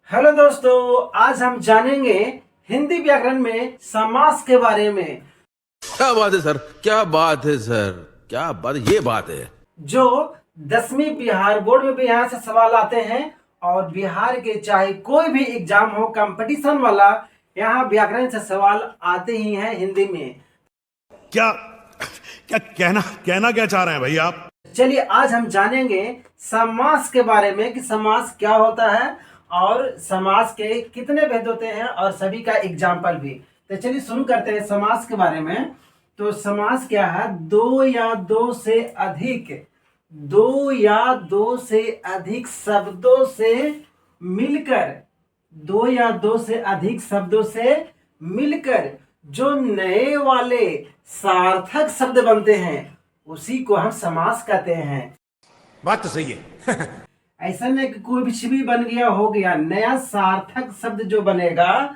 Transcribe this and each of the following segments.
Hello दोस्तों, आज हम जानेंगे हिंदी व्याकरण में समास के बारे में। क्या बात है सर, क्या बात है सर, क्या बात, ये बात है जो 10वीं बिहार बोर्ड में भी यहाँ से सवाल आते हैं और बिहार के चाहे कोई भी एग्जाम हो कंपटीशन वाला, यहाँ व्याकरण से सवाल आते ही हैं हिंदी में। क्या क्या कहना कहना क्या चाह रहे हैं भाई आप? चलिए आज हम जानेंगे समास के बारे में कि समास क्या होता है और समास के कितने भेद होते हैं और सभी का एग्जाम्पल भी। तो चलिए शुरू करते हैं समास के बारे में। तो समास क्या है? दो या दो से अधिक शब्दों से मिलकर, दो या दो से अधिक शब्दों से मिलकर जो नए वाले सार्थक शब्द बनते हैं उसी को हम समास कहते हैं। बात तो सही है। ऐसा नहीं कि कोई भी बन गया हो गया, नया सार्थक शब्द जो बनेगा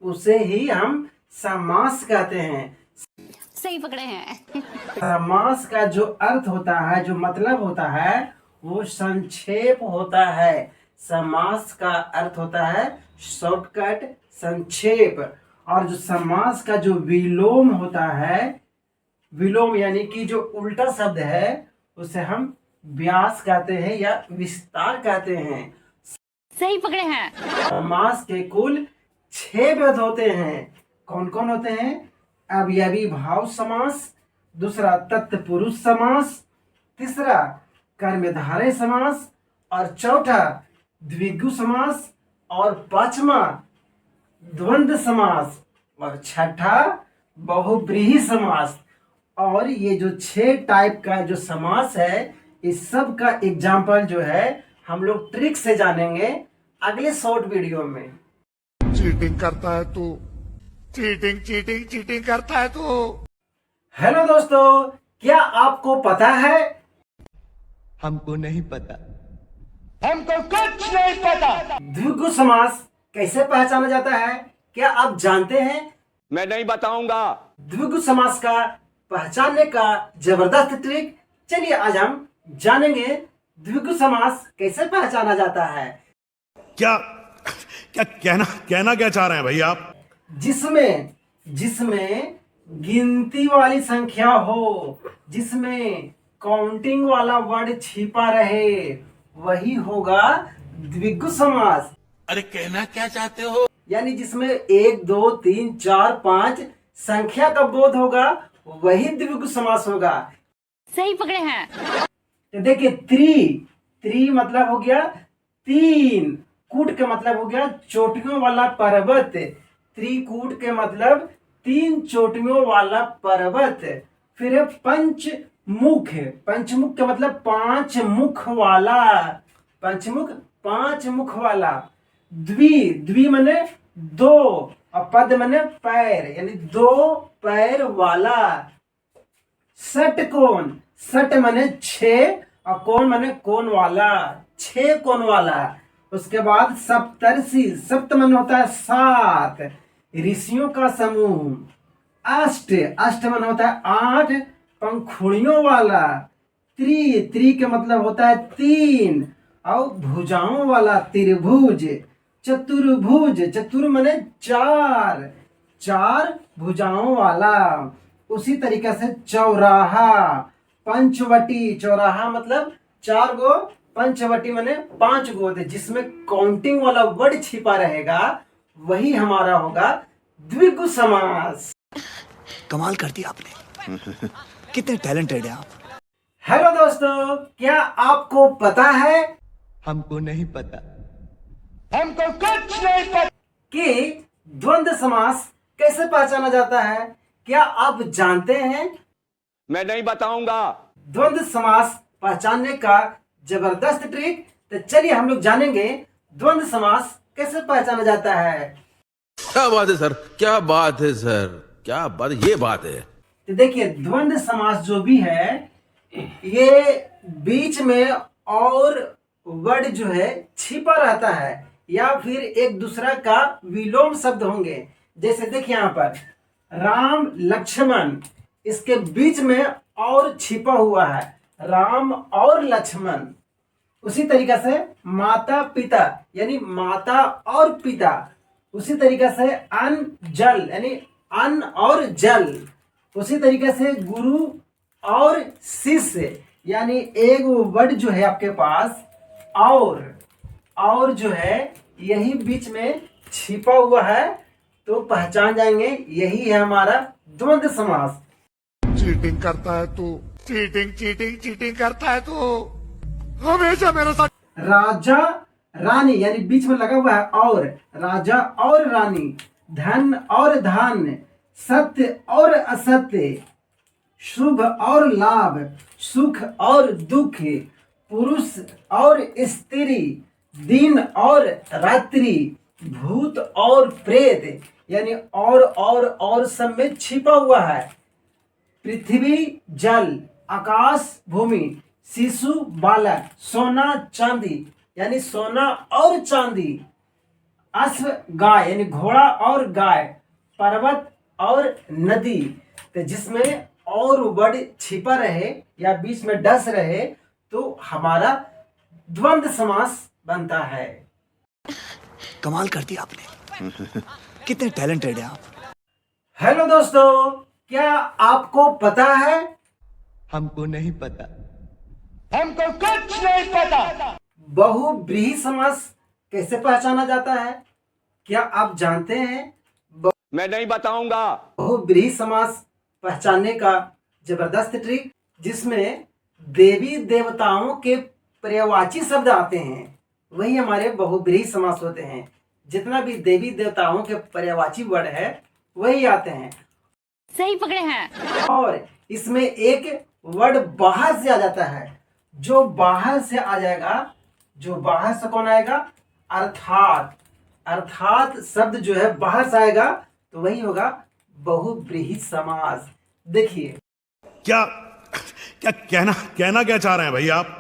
उसे ही हम समास कहते हैं। सही पकड़े हैं। समास का जो अर्थ होता है, जो मतलब होता है, वो संक्षेप होता है। समास का अर्थ होता है शॉर्टकट, संक्षेप। और जो समास का जो विलोम होता है, विलोम यानी कि जो उल्टा शब्द है, उसे हम व्यास कहते हैं या विस्तार कहते हैं। सही पकड़े हैं। समास के कुल 6 भेद होते हैं। कौन कौन होते हैं? अवयवी भाव समास, दूसरा तत्पुरुष समास, तीसरा कर्मधारय समास, और चौथा द्विगु समास, और पांचवा द्वंद्व समास, और छठा बहुव्रीहि समास। और ये जो 6 टाइप का जो समास है, इस सब का एग्जाम्पल जो है हम लोग ट्रिक से जानेंगे अगले शॉर्ट वीडियो में। चीटिंग करता है तू, चीटिंग करता है तू। हेलो दोस्तों, क्या आपको पता है? हमको नहीं पता। द्विगु समास कैसे पहचाना जाता है? क्या आप जानते हैं? मैं नहीं बताऊंगा। द्विगु समास का पहचानने का जबरदस्त ट्रिक। चलिए आज हम जानेंगे द्विगु समास कैसे पहचाना जाता है। क्या क्या कहना क्या चाह रहे हैं भाई आप? जिसमें गिनती वाली संख्या हो, जिसमें काउंटिंग वाला वर्ड छिपा रहे, वही होगा द्विगु समास। अरे कहना क्या चाहते हो? यानी जिसमें 1 2 3 4 5 संख्या का बोध होगा, वही द्विगु समास होगा। सही पकड़े हैं। तो देखिए, त्री मतलब हो गया 3, कूट का मतलब हो गया चोटियों वाला पर्वत। त्रिकूट के मतलब 3 चोटियों वाला पर्वत। फिर है पंचमुख का मतलब 5 मुख वाला, पंचमुख 5 मुख वाला। द्वि माने 2, और पद माने पैर, यानी 2 पैर वाला। षटकोण, षट माने 6 और कोण माने कोण वाला, 6 कोण वाला। उसके बाद सप्तर्षि, सप्त मन होता है 7, ऋषियों का समूह। अष्ट मन होता है 8 पंखुड़ियों वाला। त्रि के मतलब होता है 3 और भुजाओं वाला, त्रिभुज। चतुर्भुज, चतुर माने 4 भुजाओं वाला। उसी तरीके से चौराहा, पंचवटी, चौराहा मतलब 4 गो, पंचवटी माने 5 गो। जिसमें काउंटिंग वाला वर्ड छिपा रहेगा, वही हमारा होगा द्विगु समास। कमाल कर दिया आपने। कितने टैलेंटेड हैं आप। हेलो दोस्तों, क्या आपको पता है? हमको नहीं पता। कि द्वंद्व समास कैसे पहचाना जाता है? क्या आप जानते हैं? मैं नहीं बताऊंगा। द्वंद्व समास पहचानने का जबरदस्त ट्रिक। तो चलिए हम लोग जानेंगे द्वंद्व समास कैसे पहचाना जाता है। क्या बात है सर, क्या बात है सर, क्या बात, ये बात है। तो देखिए, द्वंद्व समास जो भी है, ये बीच में और वर्ड जो है छिपा रहता है, या फिर एक दूसरा का विलोम शब्द होंगे। जैसे देखिए यहाँ पर राम लक्ष्मण, इसके बीच में और छिपा हुआ है राम और लक्ष्मण। उसी तरीके से माता पिता यानी माता और पिता, उसी तरीके से अन्न जल यानी अन्न और जल, उसी तरीके से गुरु और शिष्य यानी एक वर्ड जो है आपके पास और जो है यही बीच में छिपा हुआ है, तो पहचान जाएंगे यही है हमारा द्वंद्व समास। चीटिंग करता है तू, चीटिंग करता है तू, हमेशा मेरे साथ। राजा रानी यानी बीच में लगा हुआ है और, राजा और रानी, धन और धान, सत्य और असत्य, शुभ और लाभ, सुख और दुख, पुरुष और स्त्री, दिन और रात्रि, भूत और प्रेत यानी और सब में छिपा हुआ है। पृथ्वी जल, आकाश भूमि, शिशु बालक, सोना चांदी यानी सोना और चांदी, अश्व गाय यानी घोड़ा और गाय, पर्वत और नदी। तो जिसमें और वर्ड छिपा रहे या बीच में डस रहे तो हमारा द्वंद्व समास बनता है। कमाल कर दिया आपने। कितने टैलेंटेड हैं आप। हेलो दोस्तों, क्या आपको पता है हमको नहीं पता। बहुब्रीहि समास कैसे पहचाना जाता है? क्या आप जानते हैं मैं नहीं बताऊंगा। बहुब्रीहि समास पहचानने का जबरदस्त ट्रिक, जिसमें देवी देवताओं के पर्यायवाची शब्द आते हैं, वही हमारे बहुब्रीहि समास होते हैं। जितना भी देवी देवताओं के पर्यायवाची वर्ड है वही आते हैं। सही पकड़े हैं। और इसमें एक वर्ड बाहर से आ जाता है, जो बाहर से आ जाएगा, जो बाहर से कौन आएगा? अर्थात शब्द जो है बाहर से आएगा तो वही होगा बहुब्रीहि समास। देखिए, क्या क्या कहना क्या चाह रहे हैं भैया आप?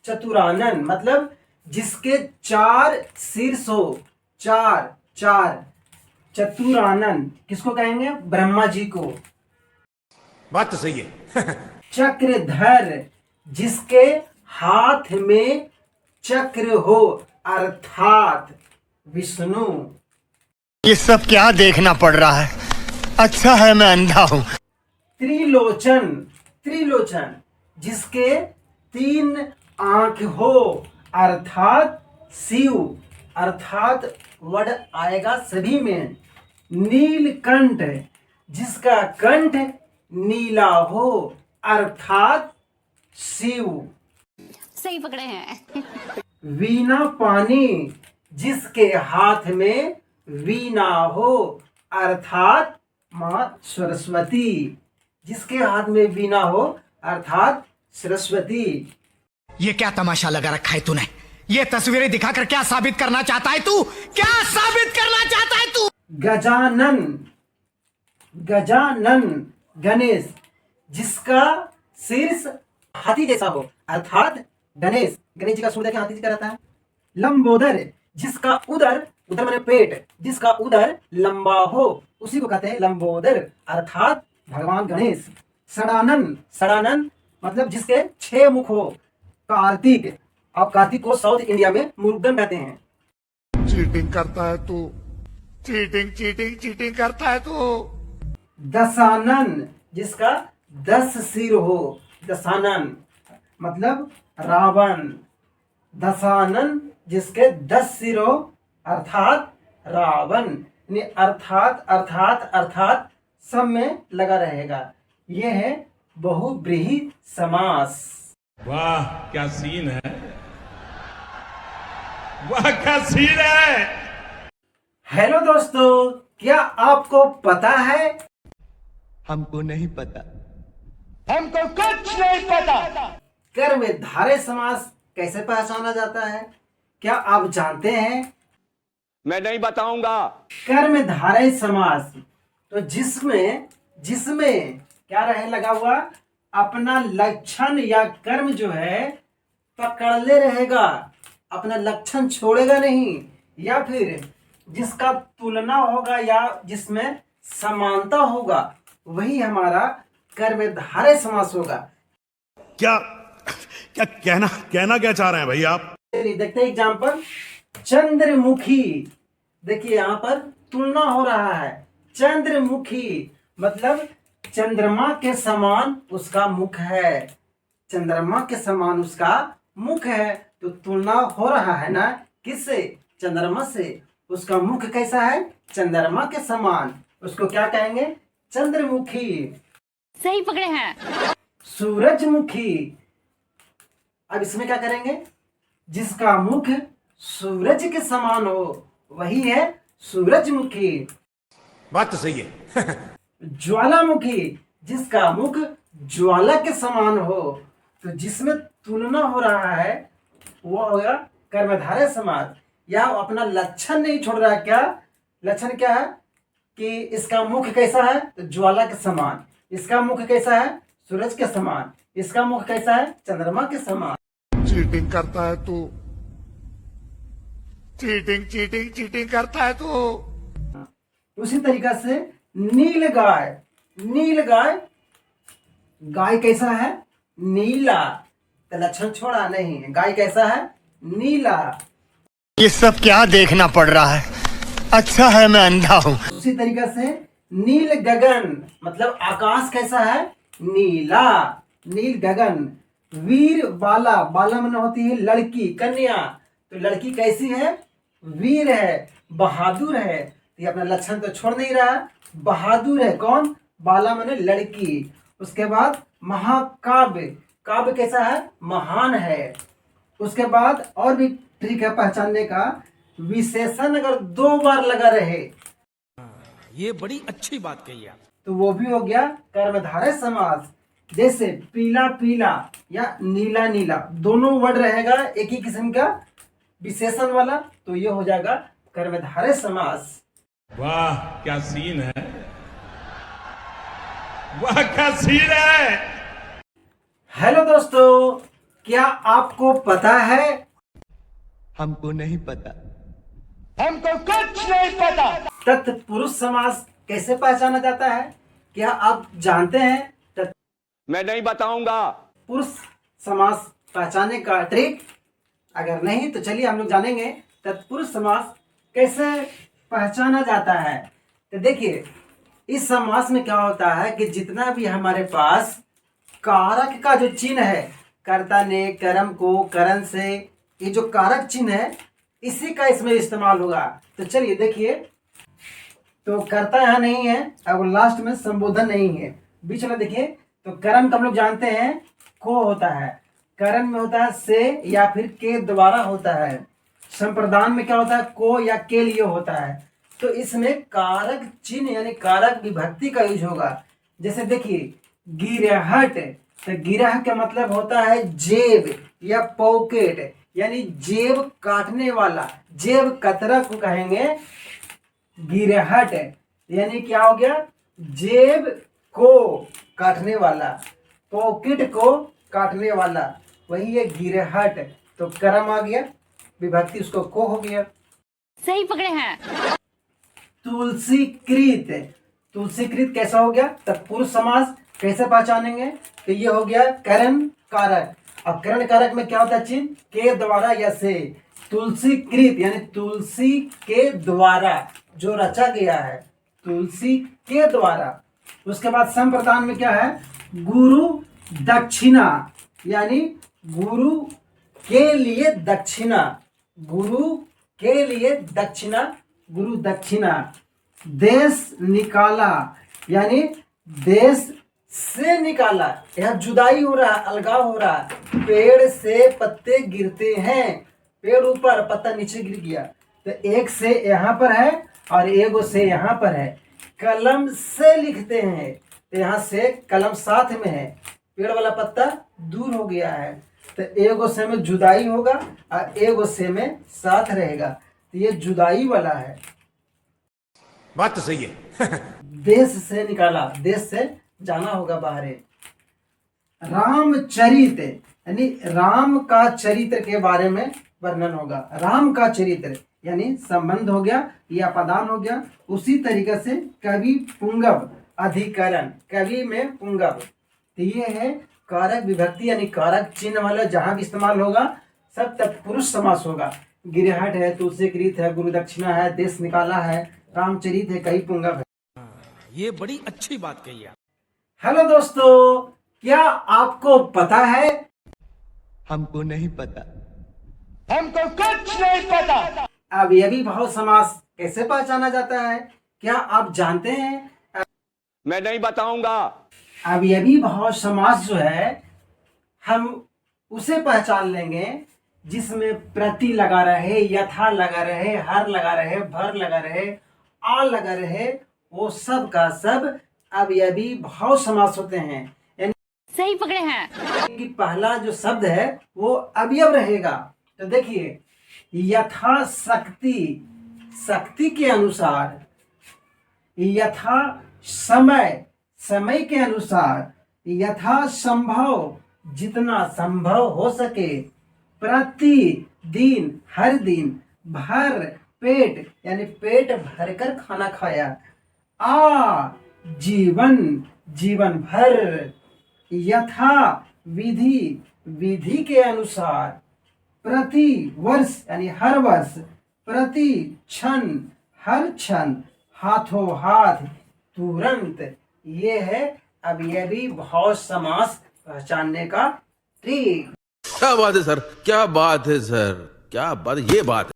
चतुरानन मतलब जिसके चार शीर्ष हो, चार। चतुरानन किसको कहेंगे? ब्रह्मा जी को। बात तो सही है। चक्रधर जिसके हाथ में चक्र हो, अर्थात विष्णु। ये सब क्या देखना पड़ रहा है? अच्छा है मैं अंधा हूँ। त्रिलोचन जिसके 3 आंख हो, अर्थात शिव, अर्थात वर्ड आएगा सभी में। नीलकंठ जिसका कंठ नीला हो, अर्थात शिव। सही पकड़े हैं। वीणा पानी जिसके हाथ में वीणा हो, अर्थात मां सरस्वती, जिसके हाथ में वीणा हो अर्थात सरस्वती। ये क्या तमाशा लगा रखा है तूने? ये तस्वीरें दिखाकर क्या साबित करना चाहता है तू? क्या साबित करना चाहता है तू? गजानन गणेश जिसका शीर्ष हाथी जैसा हो, अर्थात गणेश जी का सूर्य देखिए हाथी जी का रहता है। लंबोदर जिसका उदर माने पेट, जिसका उदर लंबा हो उसी को कहते हैं लंबोदर, अर्थात भगवान गणेश। षडानन मतलब जिसके 6 मुख हो। कार्तिक, आप कार्तिक को साउथ इंडिया में मुरुगन कहते हैं। चीटिंग करता है तू, चीटिंग करता है तू। दशानन जिसका 10 सिर हो, दशानन मतलब रावण। दशानन जिसके 10 सिर हो, अर्थात रावण। यानी अर्थात सब में लगा रहेगा। यह है बहुब्रीहि समास। वाह क्या सीन है, वाह क्या सीन है। हेलो दोस्तों, क्या आपको पता है हमको नहीं पता। कर्मधारय समास कैसे पहचाना जाता है? क्या आप जानते हैं? मैं नहीं बताऊंगा। कर्मधारय समास तो जिसमें क्या रहे लगा हुआ? अपना लक्षण या कर्म जो है पकड़ले रहेगा, अपना लक्षण छोड़ेगा नहीं, या फिर जिसका तुलना होगा या जिसमें समानता होगा, वही हमारा कर्मधारय समास होगा। क्या क्या कहना क्या चाह रहे हैं भाई आप? चलिए देखते हैं एग्जाम्पल। चंद्रमुखी, देखिए यहाँ पर तुलना हो रहा है। चंद्रमुखी मतलब चंद्रमा के समान उसका मुख है, चंद्रमा के समान उसका मुख है। तो तुलना हो रहा है ना, किससे? चंद्रमा से। उसका मुख कैसा है? चंद्रमा के समान। उसको क्या कहेंगे? चंद्रमुखी। सही पकड़े हैं। सूरजमुखी, अब इसमें क्या करेंगे? जिसका मुख सूरज के समान हो वही है सूरजमुखी। बात तो सही है। ज्वालामुखी, जिसका मुख ज्वाला के समान हो। तो जिसमें तुलना हो रहा है वो होगा कर्मधारय समास। या वो अपना लक्षण नहीं छोड़ रहा है। क्या लक्षण क्या है? कि इसका मुख कैसा है? तो ज्वाला के समान। इसका मुख कैसा है? सूरज के समान। इसका मुख कैसा है? चंद्रमा के समान। चीटिंग करता है तू, चीटिंग करता है तू। उसी तरीका से नील गाय, नील गाय, गाय कैसा है? नीला। तो लक्षण छोड़ा नहीं, गाय कैसा है? नीला। ये सब क्या देखना पड़ रहा है? अच्छा है मैं अंधा हूँ। उसी तरीका से नील गगन मतलब आकाश कैसा है? नीला। नील गगन। वीर बाला, बाला मन होती है लड़की, कन्या। तो लड़की कैसी है? वीर है, बहादुर है। तो ये अपना लक्षण तो छोड़ नहीं रहा, बहादुर है। कौन? बाला मन लड़की। उसके बाद महाकाव्य, काव्य कैसा है? महान है। उसके बाद और भी ट्रिक है पहचानने का। विशेषण अगर 2 बार लगा रहे ये बड़ी अच्छी बात कही आप। तो वो भी हो गया कर्मधारय समास। जैसे पीला पीला या नीला नीला, दोनों वर्ड रहेगा एक ही किस्म का विशेषण वाला, तो ये हो जाएगा कर्मधारय समास। वाह क्या सीन है, वाह क्या सीन है। हेलो दोस्तों, क्या आपको पता है? हमको नहीं पता। तत्पुरुष समास कैसे पहचाना जाता है? क्या आप जानते हैं मैं नहीं बताऊंगा। पुरुष समास पहचानने का ट्रिक? अगर नहीं तो चलिए हम लोग जानेंगे तत्पुरुष समास कैसे पहचाना जाता है। तो देखिए इस समास में क्या होता है कि जितना भी हमारे पास कारक का जो चिन्ह है, कर्ता ने कर्म को करण से, ये जो कारक चिन्ह है इसी का इसमें इस्तेमाल होगा। तो चलिए देखिए, तो कर्ता यहाँ नहीं है, अब लास्ट में संबोधन नहीं है, बीच में देखिए। तो कर्म का हम लोग जानते हैं को होता है, करण में होता है से या फिर के द्वारा होता है, संप्रदान में क्या होता है को या के लिए होता है। तो इसमें कारक चिन्ह यानी कारक विभक्ति का यूज होगा। जैसे देखिए गिरहट, तो गिरह का मतलब होता है जेब या पॉकेट, यानी जेब काटने वाला, जेब कतरा को कहेंगे गिरहट। यानी क्या हो गया? जेब को काटने वाला, पॉकेट को काटने वाला, वही है गिरहट। तो कर्म आ गया, विभक्ति उसको को हो गया। सही पकड़े हैं। तुलसीकृत, तुलसीकृत कैसा हो गया? तत्पुरुष समास। कैसे पहचानेंगे? तो ये हो गया करण कारक। अब करण कारक में क्या होता है चिन्ह? के द्वारा या से। तुलसीकृत यानी तुलसी के द्वारा, जो रचा गया है तुलसी के द्वारा। उसके बाद संप्रदान में क्या है? गुरु दक्षिणा, यानी गुरु के लिए दक्षिणा, गुरु के लिए दक्षिणा, गुरु दक्षिणा। देश निकाला यानी देश से निकाला, यह जुदाई हो रहा है, अलगाव हो रहा है। पेड़ से पत्ते गिरते हैं, पेड़ ऊपर पत्ता नीचे गिर गया, तो एक से यहाँ पर है और एगो से यहाँ पर है। कलम से लिखते हैं, तो यहाँ से कलम साथ में है, पेड़ वाला पत्ता दूर हो गया है, तो एगो से में जुदाई होगा और एगो से में साथ रहेगा, तो ये जुदाई वाला है। बात तो सही है। देश से निकाला, देश से जाना होगा बाहर। रामचरित यानी राम का चरित्र के बारे में वर्णन होगा। राम का चरित्र यानी संबंध हो गया या पदान हो गया। उसी तरीके से कवि पुंगव अधिकरण, कवि में पुंगव, तो ये है कारक विभक्ति यानी कारक चिन्ह वाला जहां भी इस्तेमाल होगा सब तत्पुरुष समास होगा। गिरहट है, तुलसी कृत है, गुरु दक्षिणा है, देश निकाला है, रामचरित है, कई पुंगव है। ये बड़ी अच्छी बात कही है। हेलो दोस्तों, क्या आपको पता है हमको नहीं पता। अवयवी भाव समास कैसे पहचाना जाता है? क्या आप जानते हैं? मैं नहीं बताऊंगा। अवयवी भाव समास जो है हम उसे पहचान लेंगे जिसमें प्रति लगा रहे, यथा लगा रहे, हर लगा रहे, भर लगा रहे, आ लगा रहे, वो सब का सब अवयवी भाव समास होते हैं। यानी सही पकड़े हैं। कि पहला जो शब्द है वो अवयव रहेगा। तो देखिए, यथा शक्ति, शक्ति के अनुसार, यथा समय, समय के अनुसार, यथा संभव, जितना संभव हो सके, प्रति दिन, हर दिन, भर पेट यानी पेट भरकर खाना खाया, आ जीवन, जीवन भर, यथा विधि, विधि के अनुसार, प्रति वर्ष यानी हर वर्ष, प्रति क्षण, हर क्षण, हाथों हाथ, तुरंत। ये है अवयवी भाव समास पहचानने का ट्रिक। क्या बात है सर, क्या बात है सर, क्या बात, ये बात है।